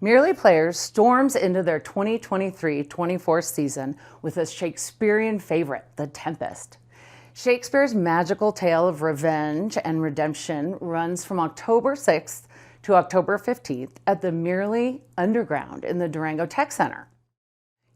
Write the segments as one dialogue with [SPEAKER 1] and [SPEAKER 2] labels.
[SPEAKER 1] Merely Players storms into their 2023-24 season with a Shakespearean favorite, The Tempest. Shakespeare's magical tale of revenge and redemption runs from October 6th to October 15th at the Merely Underground in the Durango Tech Center.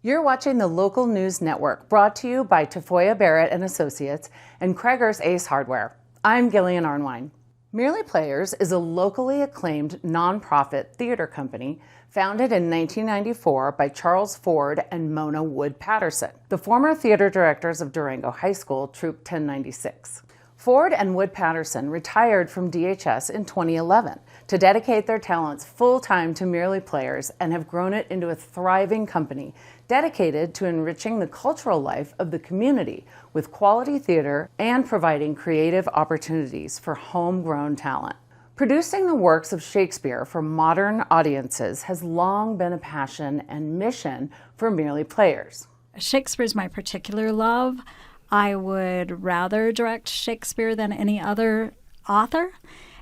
[SPEAKER 1] You're watching the Local News Network, brought to you by Tafoya Barrett and Associates and Krager's Ace Hardware. I'm Gillian Arnwine. Merely Players is a locally acclaimed nonprofit theater company founded in 1994 by Charles Ford and Mona Wood Patterson, the former theater directors of Durango High School Troop 1096. Ford and Wood Patterson retired from DHS in 2011 to dedicate their talents full-time to Merely Players and have grown it into a thriving company dedicated to enriching the cultural life of the community with quality theater and providing creative opportunities for homegrown talent. Producing the works of Shakespeare for modern audiences has long been a passion and mission for Merely Players.
[SPEAKER 2] Shakespeare is my particular love. I would rather direct Shakespeare than any other author,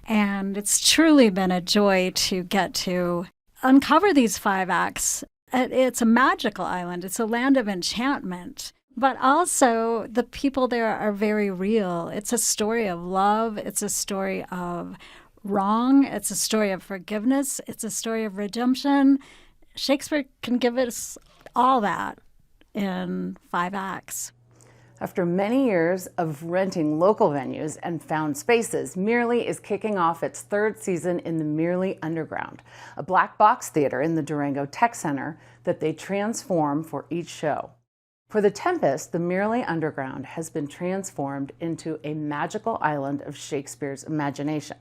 [SPEAKER 2] and it's truly been a joy to get to uncover these 5 acts. It's a magical island. It's a land of enchantment. But also, the people there are very real. It's a story of love. It's a story of wrong. It's a story of forgiveness. It's a story of redemption. Shakespeare can give us all that in 5 acts.
[SPEAKER 1] After many years of renting local venues and found spaces, Merely is kicking off its 3rd season in the Merely Underground, a black box theater in the Durango Tech Center that they transform for each show. For The Tempest, the Merely Underground has been transformed into a magical island of Shakespeare's imagination.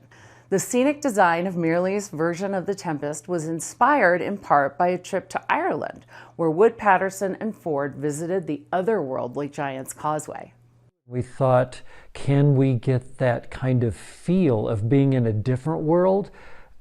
[SPEAKER 1] The scenic design of Merely's version of The Tempest was inspired in part by a trip to Ireland, where Wood Patterson and Ford visited the otherworldly Giant's Causeway.
[SPEAKER 3] We thought, can we get that kind of feel of being in a different world,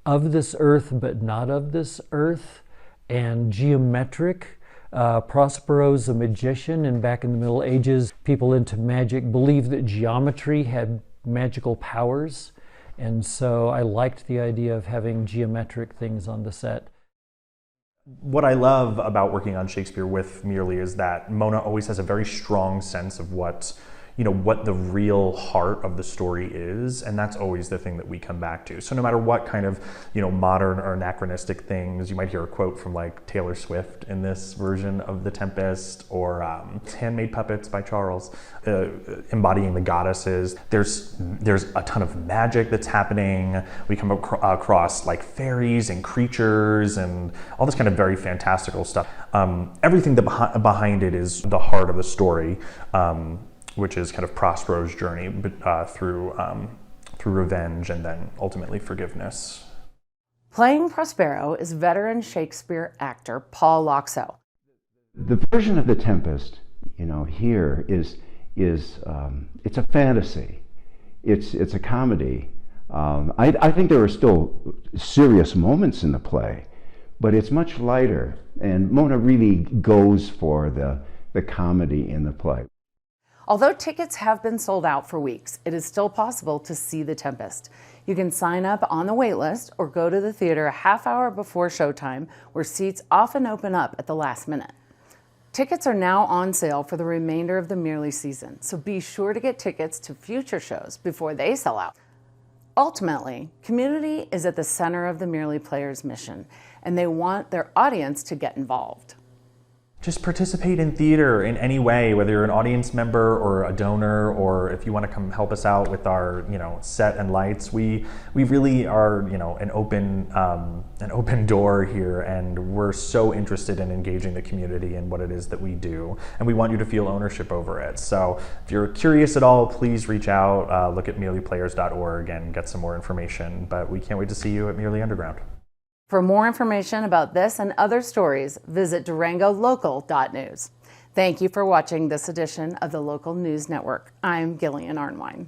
[SPEAKER 3] of this earth but not of this earth, and geometric? Prospero's a magician, and back in the Middle Ages, people into magic believed that geometry had magical powers. And so I liked the idea of having geometric things on the set.
[SPEAKER 4] What I love about working on Shakespeare with Merely is that Mona always has a very strong sense of what the real heart of the story is, and that's always the thing that we come back to. So no matter what kind of modern or anachronistic things, you might hear a quote from like Taylor Swift in this version of The Tempest, or Handmade Puppets by Charles, embodying the goddesses. There's a ton of magic that's happening. We come across like fairies and creatures and all this kind of very fantastical stuff. Everything behind it is the heart of the story. Which is kind of Prospero's journey through revenge and then ultimately forgiveness.
[SPEAKER 1] Playing Prospero is veteran Shakespeare actor Paul Loxo.
[SPEAKER 5] The version of The Tempest, here is it's a fantasy. It's a comedy. I think there are still serious moments in the play, but it's much lighter. And Mona really goes for the comedy in the play.
[SPEAKER 1] Although tickets have been sold out for weeks, it is still possible to see The Tempest. You can sign up on the wait list or go to the theater a half hour before showtime, where seats often open up at the last minute. Tickets are now on sale for the remainder of the Merely season, so be sure to get tickets to future shows before they sell out. Ultimately, community is at the center of the Merely Players' mission, and they want their audience to get involved.
[SPEAKER 4] Just participate in theater in any way, whether you're an audience member or a donor, or if you want to come help us out with our set and lights. We really are an open door here, and we're so interested in engaging the community in what it is that we do, and we want you to feel ownership over it. So if you're curious at all, please reach out, look at merelyplayers.org and get some more information. But we can't wait to see you at Merely Underground.
[SPEAKER 1] For more information about this and other stories, visit durangolocal.news. Thank you for watching this edition of the Local News Network. I'm Gillian Arnwine.